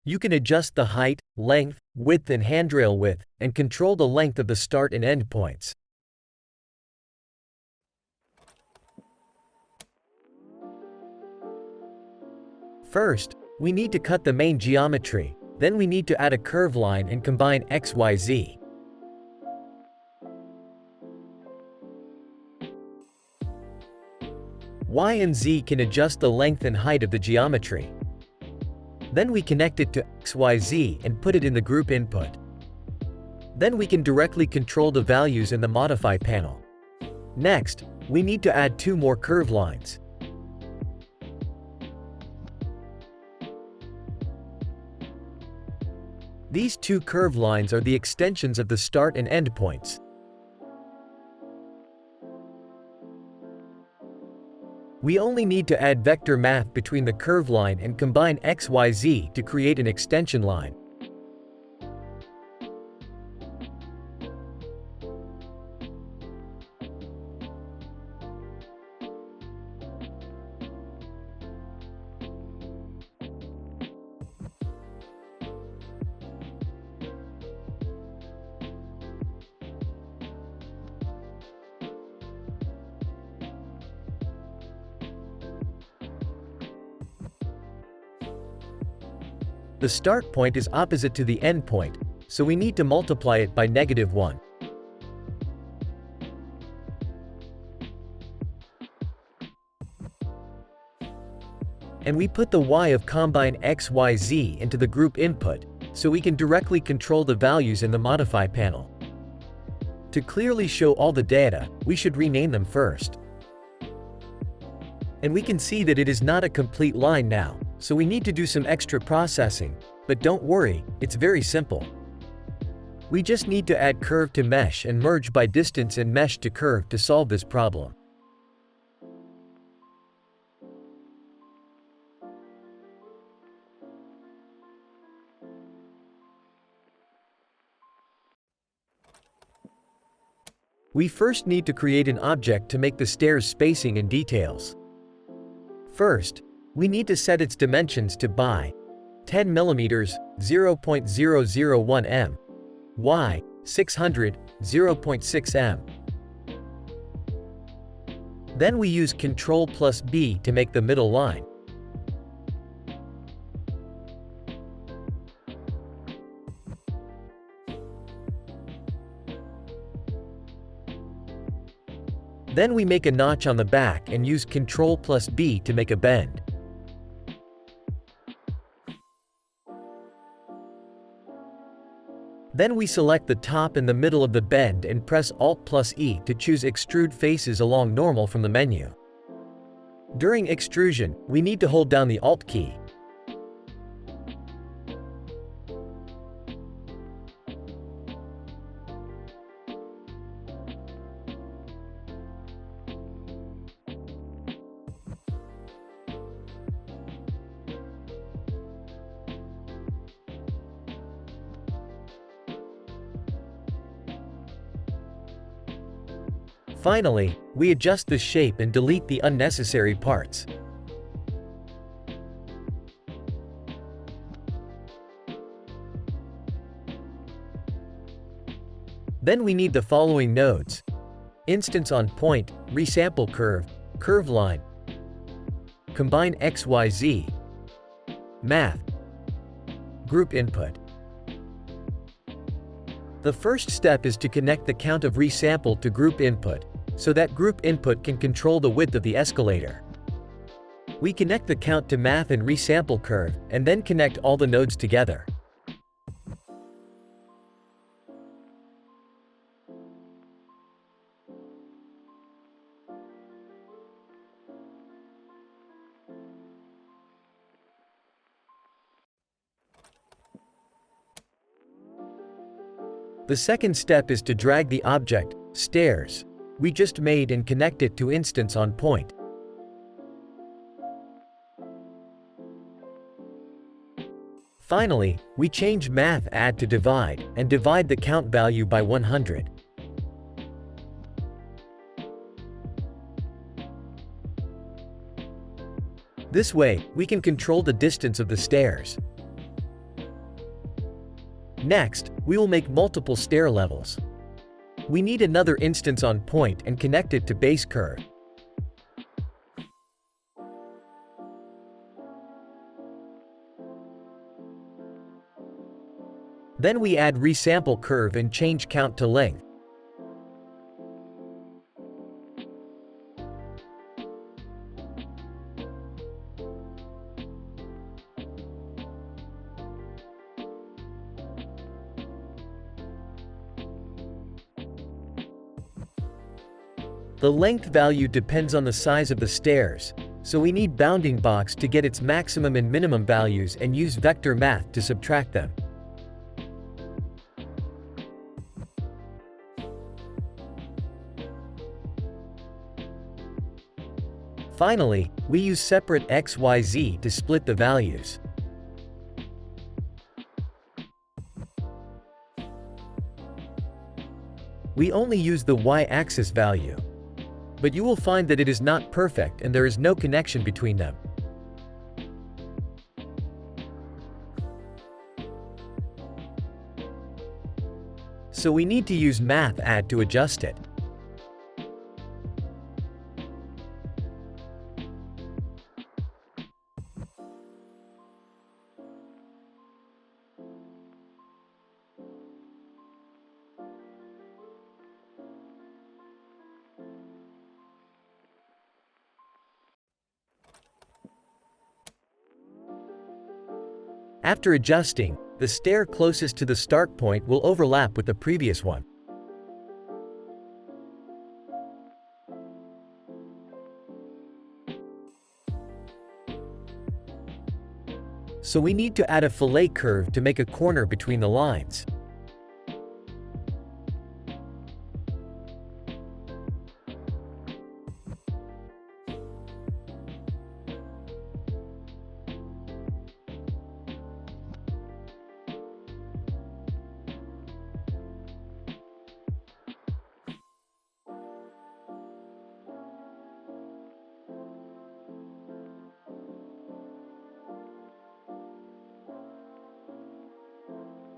You can adjust the height, length, width and handrail width, and control the length of the start and end points. First, we need to cut the main geometry, then we need to add a curve line and combine X, Y, Z. Y and Z can adjust the length and height of the geometry. Then we connect it to X, Y, Z and put it in the group input. Then we can directly control the values in the Modify panel. Next, we need to add two more curve lines. These two curve lines are the extensions of the start and end points. We only need to add vector math between the curve line and combine X, Y, Z to create an extension line. The start point is opposite to the end point, so we need to multiply it by -1. And we put the Y of combine X, Y, Z into the group input, so we can directly control the values in the Modify panel. To clearly show all the data, we should rename them first. And we can see that it is not a complete line now, so we need to do some extra processing, but don't worry, it's very simple. We just need to add curve to mesh and merge by distance and mesh to curve to solve this problem. We first need to create an object to make the stairs spacing and details. First, we need to set its dimensions to by 10 mm, 0.001 m, y 600, 0.6 m. Then we use Ctrl+B to make the middle line. Then we make a notch on the back and use Ctrl+B to make a bend. Then we select the top and the middle of the bend and press Alt+E to choose Extrude Faces along normal from the menu. During extrusion, we need to hold down the Alt key. Finally, we adjust the shape and delete the unnecessary parts. Then we need the following nodes: instance on point, resample curve, curve line, combine XYZ, math, group input. The first step is to connect the count of resample to group input, so that group input can control the width of the escalator. We connect the count to math and resample curve, and then connect all the nodes together. The second step is to drag the object, stairs, we just made and connect it to instance on point. Finally, we change math add to divide, and divide the count value by 100. This way, we can control the distance of the stairs. Next, we will make multiple stair levels. We need another instance on point and connect it to base curve. Then we add resample curve and change count to length. The length value depends on the size of the stairs, so we need bounding box to get its maximum and minimum values and use vector math to subtract them. Finally, we use separate XYZ to split the values. We only use the y-axis value. But you will find that it is not perfect and there is no connection between them. So we need to use math add to adjust it. After adjusting, the stair closest to the start point will overlap with the previous one. So we need to add a fillet curve to make a corner between the lines.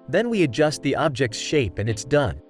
Then we adjust the object's shape and it's done.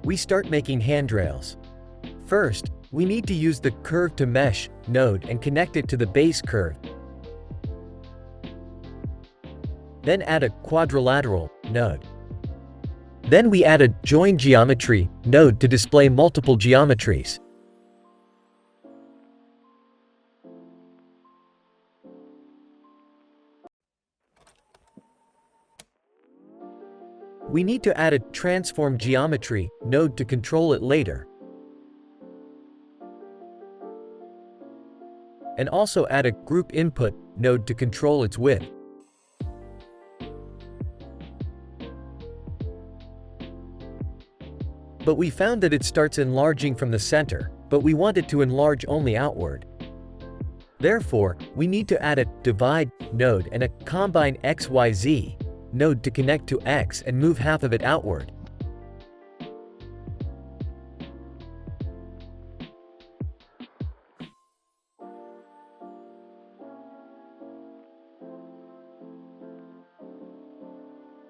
We start making handrails. First, we need to use the curve to mesh node and connect it to the base curve. Then add a quadrilateral node. Then we add a join geometry node to display multiple geometries. We need to add a transform geometry node to control it later. And also add a group input node to control its width. But we found that it starts enlarging from the center, but we want it to enlarge only outward. Therefore, we need to add a divide node and a combine XYZ node to connect to X and move half of it outward.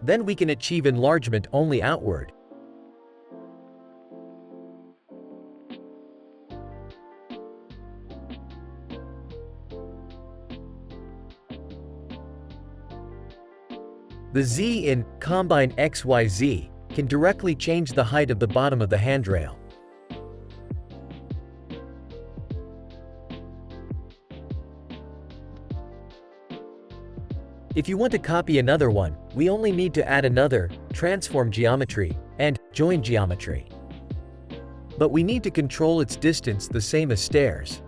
Then we can achieve enlargement only outward. The Z in combine XYZ can directly change the height of the bottom of the handrail. If you want to copy another one, we only need to add another, transform geometry, and join geometry. But we need to control its distance the same as stairs.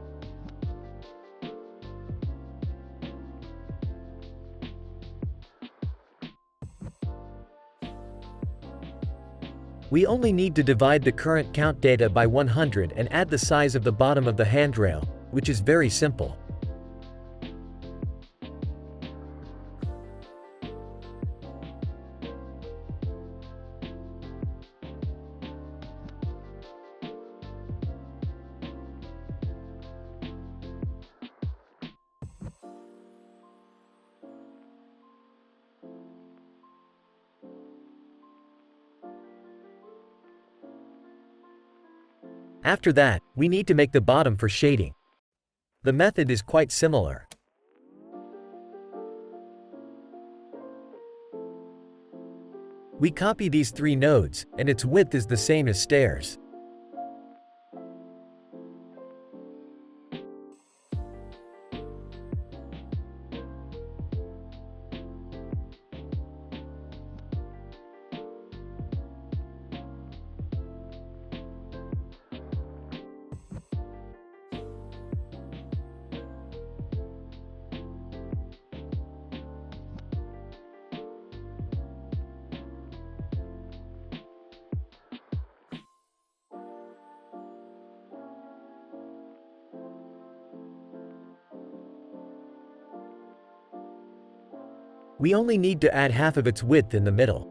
We only need to divide the current count data by 100 and add the size of the bottom of the handrail, which is very simple. After that, we need to make the bottom for shading. The method is quite similar. We copy these three nodes, and its width is the same as stairs. We only need to add half of its width in the middle.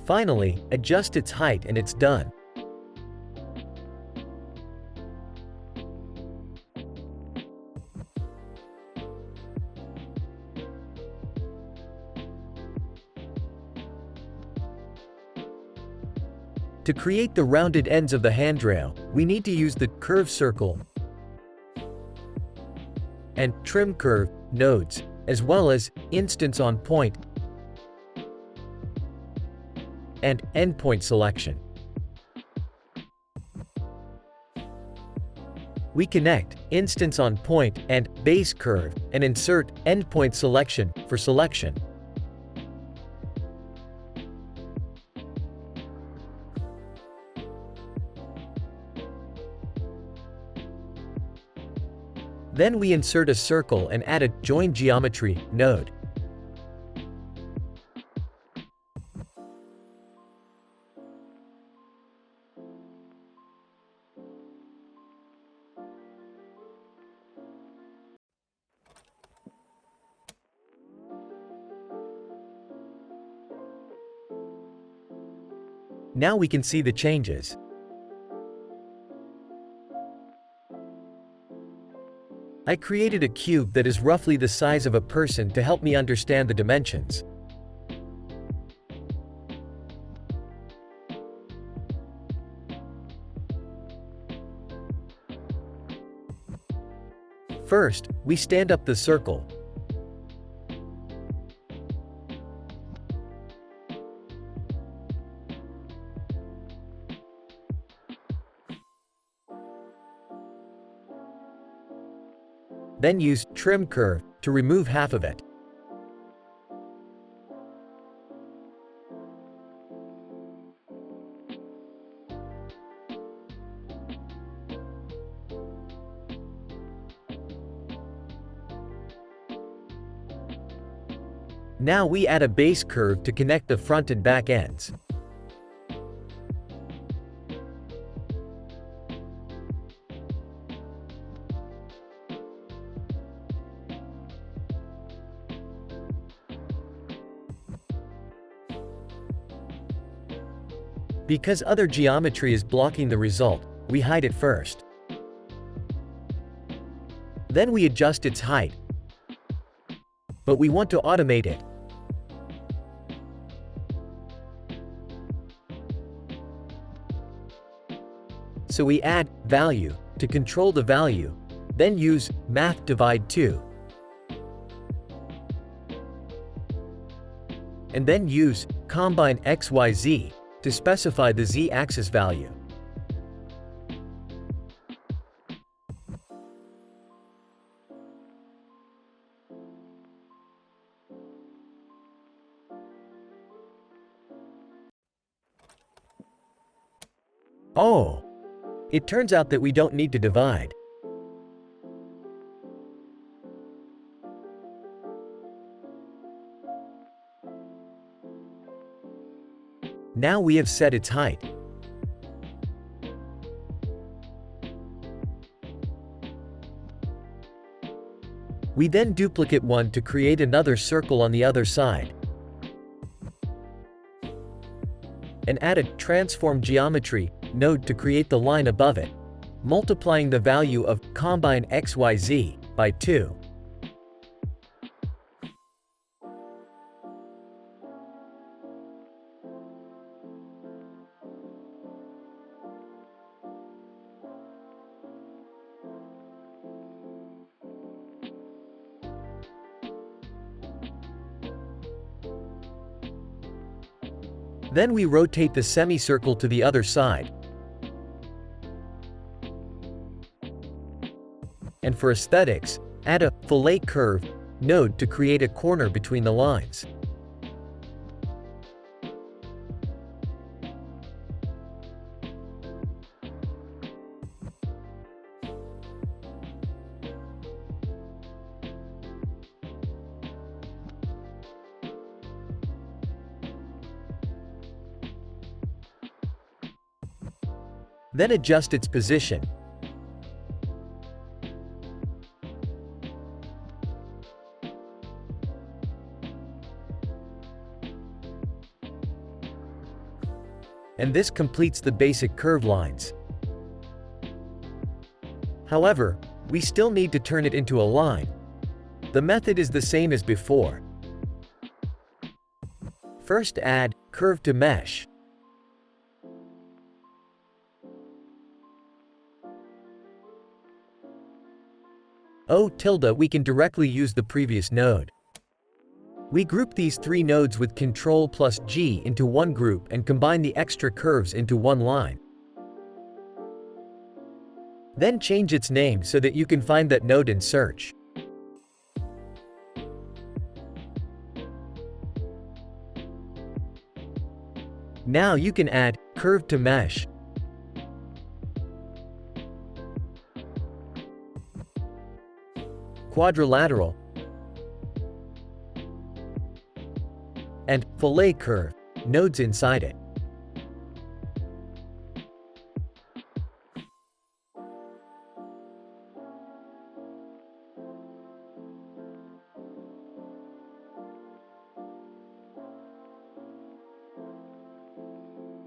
Finally, adjust its height and it's done. To create the rounded ends of the handrail, we need to use the curve circle and trim curve nodes, as well as instance on point and endpoint selection. We connect instance on point and base curve and insert endpoint selection for selection. Then we insert a circle and add a join geometry node. Now we can see the changes. I created a cube that is roughly the size of a person to help me understand the dimensions. First, we stand up the circle. Then use trim curve to remove half of it. Now we add a base curve to connect the front and back ends. Because other geometry is blocking the result, we hide it first. Then we adjust its height. But we want to automate it. So we add value to control the value, then use math divide 2. And then use combine XYZ to specify the z-axis value. Oh! It turns out that we don't need to divide. Now we have set its height. We then duplicate one to create another circle on the other side. And add a transform geometry node to create the line above it, multiplying the value of combine XYZ by 2. Then we rotate the semicircle to the other side. And for aesthetics, add a fillet curve node to create a corner between the lines. Then adjust its position. And this completes the basic curve lines. However, we still need to turn it into a line. The method is the same as before. First add curve to mesh. We can directly use the previous node. We group these three nodes with Ctrl+G into one group and combine the extra curves into one line. Then change its name so that you can find that node in search. Now you can add curve to mesh. Quadrilateral, and fillet curve nodes inside it.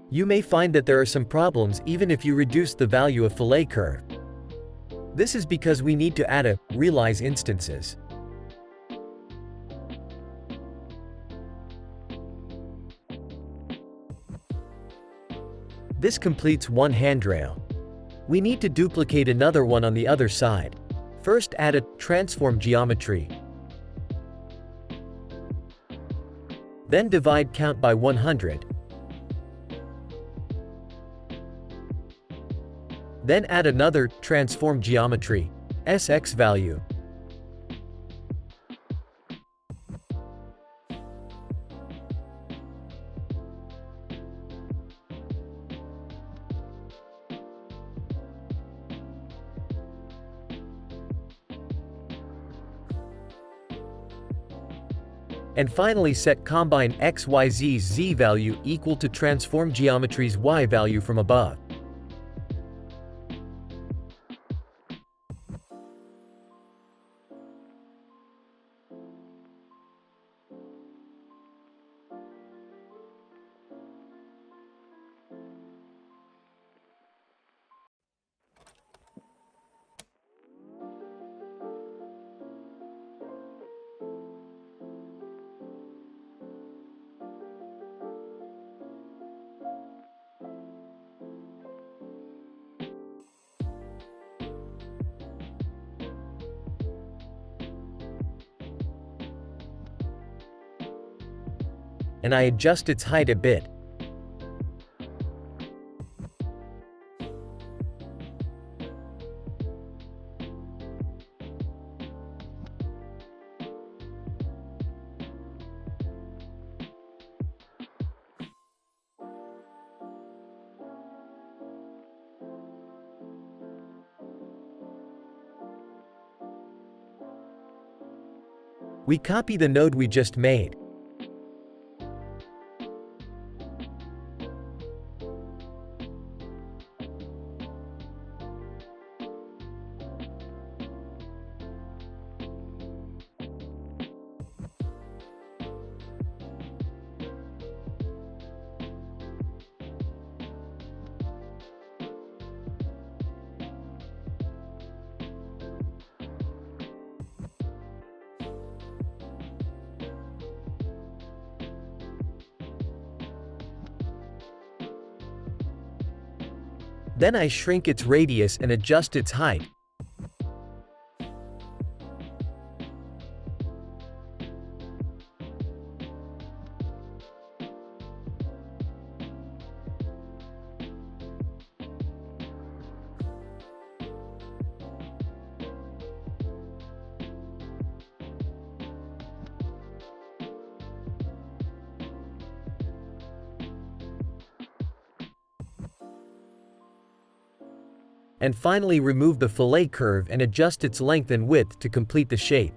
You may find that there are some problems even if you reduce the value of fillet curve. This is because we need to add a realize instances. This completes one handrail. We need to duplicate another one on the other side. First add a transform geometry. Then divide count by 100. Then add another transform geometry, SX value. And finally set combine XYZ's Z value equal to transform geometry's Y value from above. And I adjust its height a bit. We copy the node we just made. Then I shrink its radius and adjust its height. And finally remove the fillet curve and adjust its length and width to complete the shape.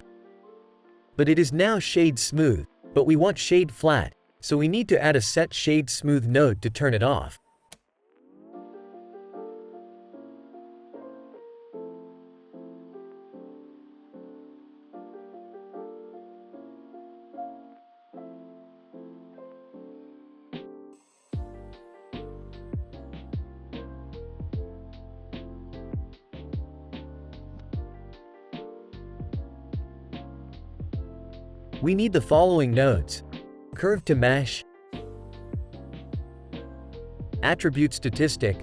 But it is now shade smooth, but we want shade flat, so we need to add a set shade smooth node to turn it off. We need the following nodes: curve to mesh, attribute statistic,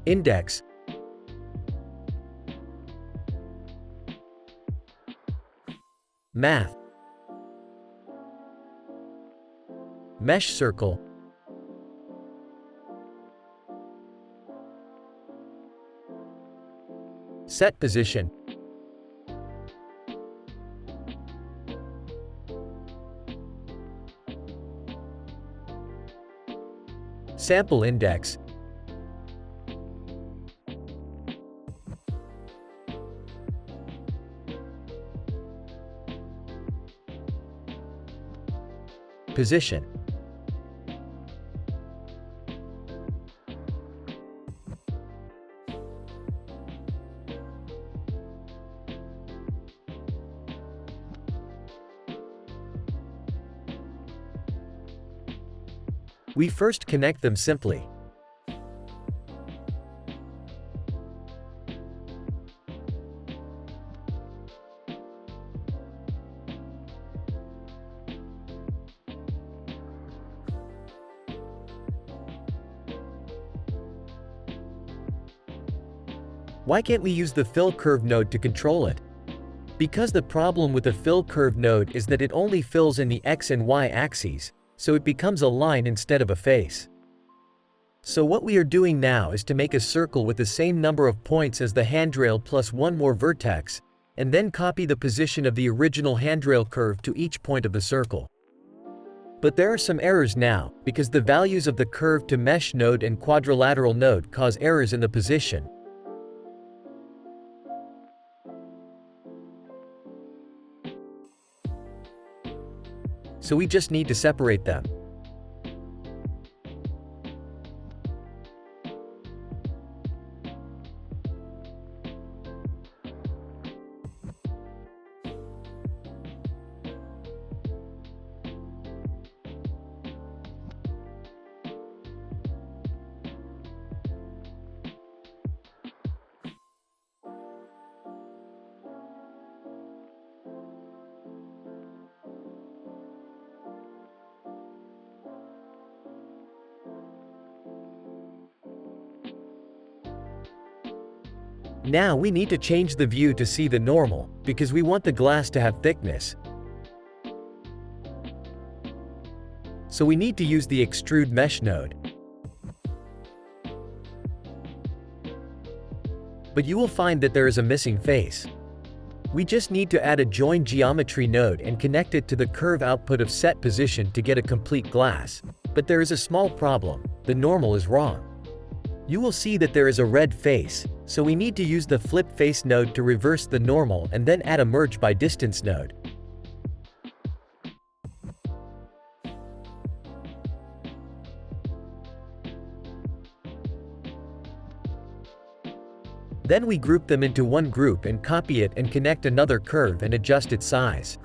index, math, mesh circle, set position, sample index, position. We first connect them simply. Why can't we use the fill curve node to control it? Because the problem with the fill curve node is that it only fills in the X and Y axes, so it becomes a line instead of a face. So what we are doing now is to make a circle with the same number of points as the handrail plus one more vertex, and then copy the position of the original handrail curve to each point of the circle. But there are some errors now, because the values of the curve to mesh node and quadrilateral node cause errors in the position. So we just need to separate them. Now we need to change the view to see the normal, because we want the glass to have thickness. So we need to use the extrude mesh node. But you will find that there is a missing face. We just need to add a join geometry node and connect it to the curve output of set position to get a complete glass. But there is a small problem: the normal is wrong. You will see that there is a red face, So we need to use the flip face node to reverse the normal and then add a merge by distance node. Then we group them into one group and copy it and connect another curve and adjust its size.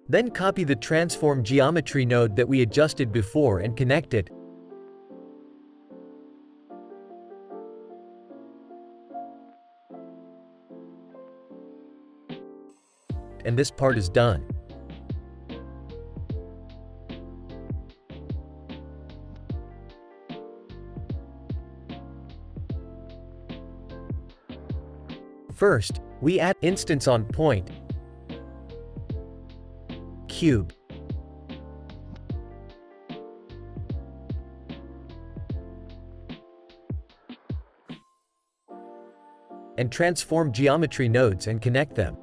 Then copy the transform geometry node that we adjusted before and connect it. And this part is done. First, we add instance on point, cube, and transform geometry nodes and connect them.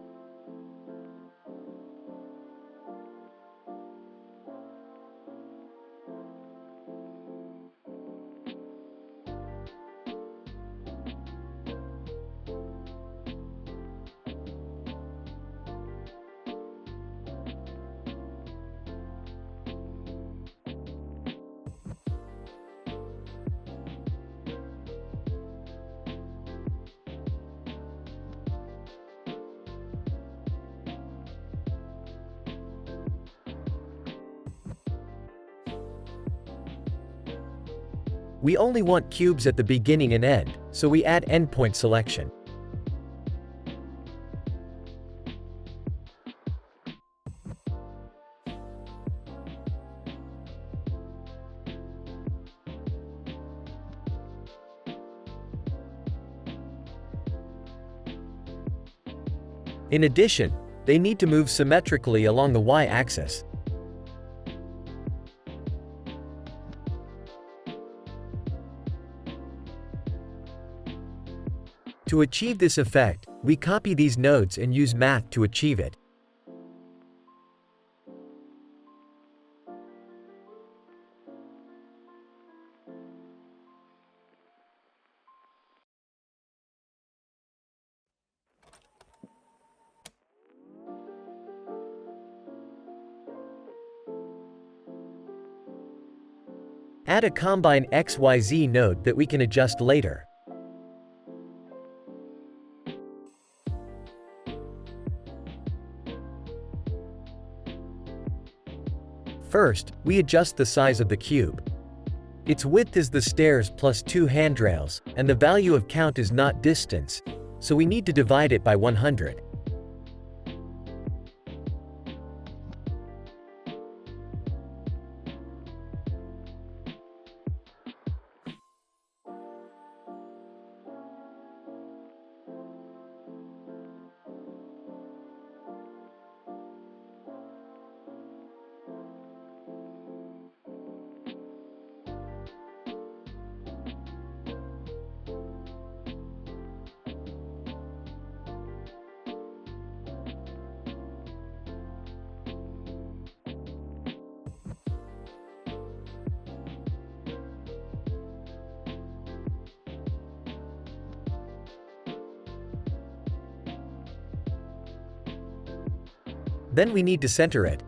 We only want cubes at the beginning and end, so we add endpoint selection. In addition, they need to move symmetrically along the y-axis. To achieve this effect, we copy these nodes and use math to achieve it. Add a combine XYZ node that we can adjust later. First, we adjust the size of the cube. Its width is the stairs plus 2 handrails, and the value of count is not distance, so we need to divide it by 100. Then we need to center it.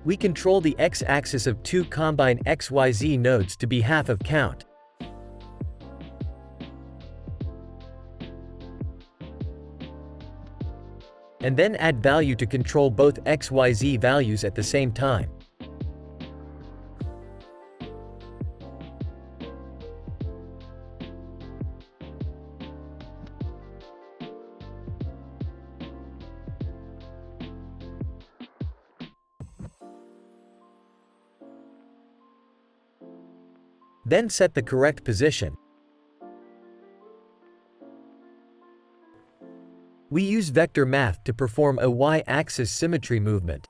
We control the x-axis of 2 combine XYZ nodes to be half of count. And then add value to control both XYZ values at the same time. Then set the correct position. We use vector math to perform a y-axis symmetry movement.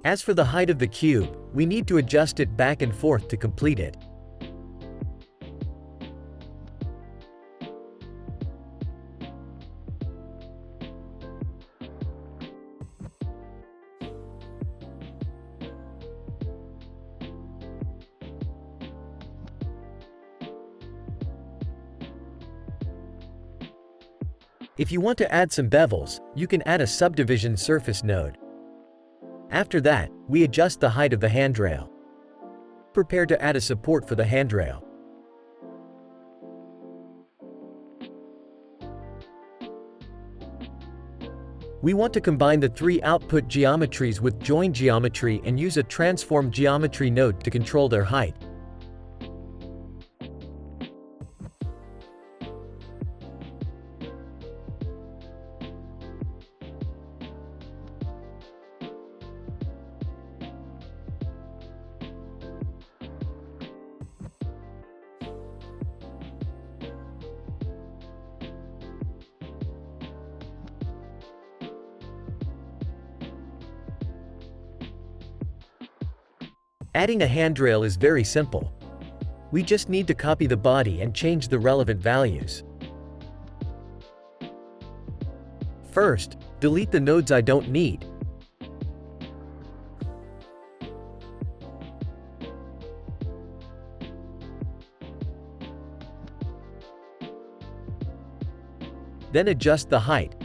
As for the height of the cube, we need to adjust it back and forth to complete it. If you want to add some bevels, you can add a subdivision surface node. After that, we adjust the height of the handrail. Prepare to add a support for the handrail. We want to combine the three output geometries with join geometry and use a transform geometry node to control their height. Adding a handrail is very simple. We just need to copy the body and change the relevant values. First, delete the nodes I don't need. Then adjust the height.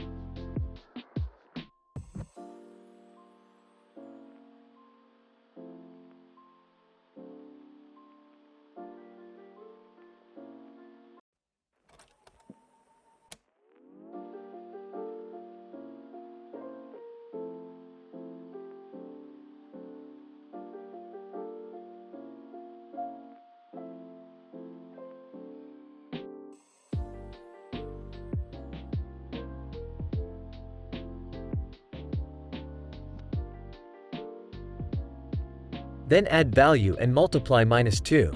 Then add value and multiply -2.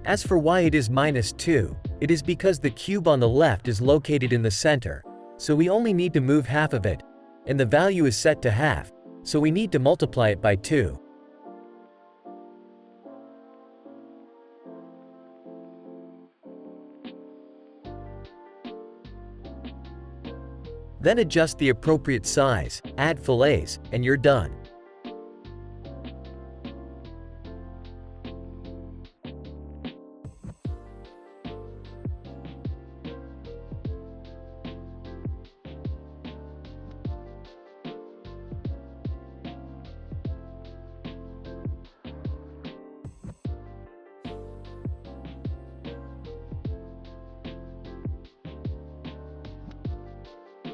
As for why it is -2, it is because the cube on the left is located in the center, so we only need to move half of it, and the value is set to half, so we need to multiply it by 2. Then adjust the appropriate size, add fillets, and you're done.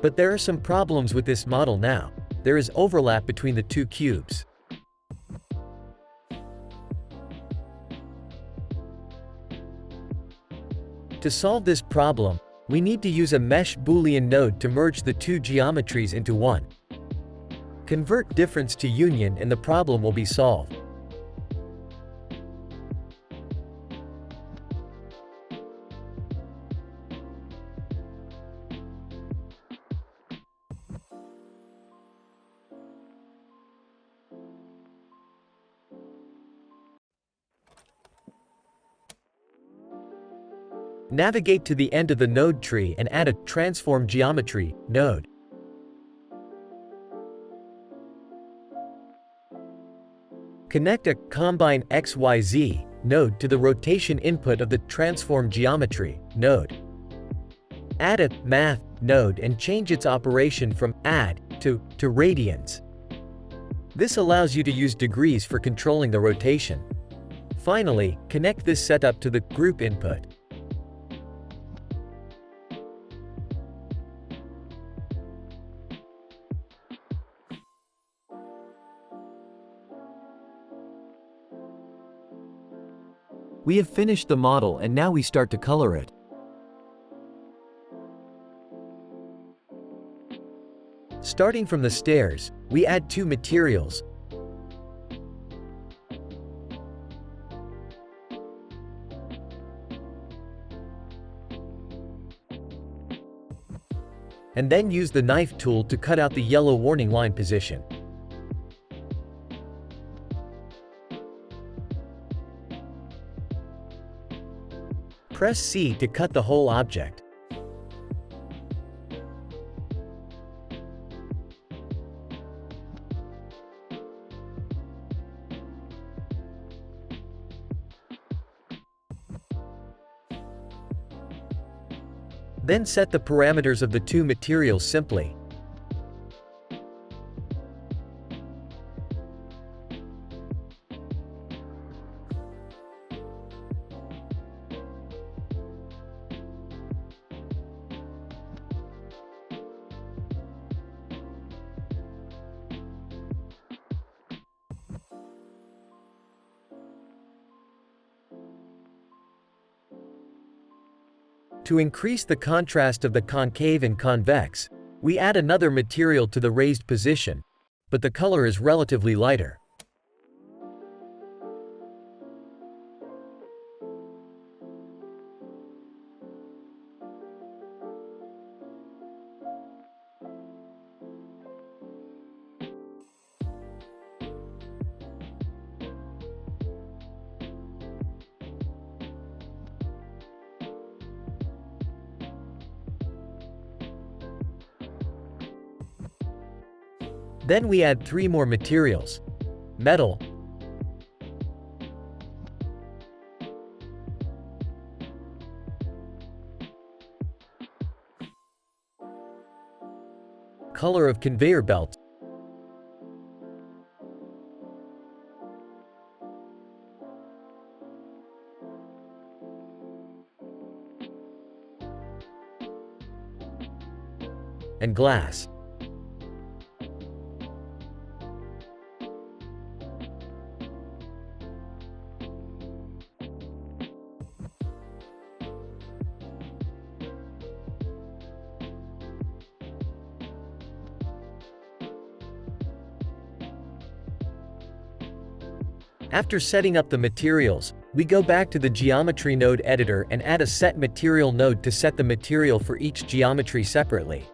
But there are some problems with this model now. There is overlap between the two cubes. To solve this problem, we need to use a mesh Boolean node to merge the two geometries into one. Convert difference to union and the problem will be solved. Navigate to the end of the node tree and add a transform geometry node. Connect a combine XYZ node to the rotation input of the transform geometry node. Add a math node and change its operation from add to radians. This allows you to use degrees for controlling the rotation. Finally, connect this setup to the group input. We have finished the model and now we start to color it. Starting from the stairs, we add 2 materials. And then use the knife tool to cut out the yellow warning line position. Press C to cut the whole object. Then set the parameters of the 2 materials simply. To increase the contrast of the concave and convex, we add another material to the raised position, but the color is relatively lighter. Then we add 3 more materials: metal, color of conveyor belt, and glass. After setting up the materials, we go back to the Geometry Node editor and add a Set Material node to set the material for each geometry separately.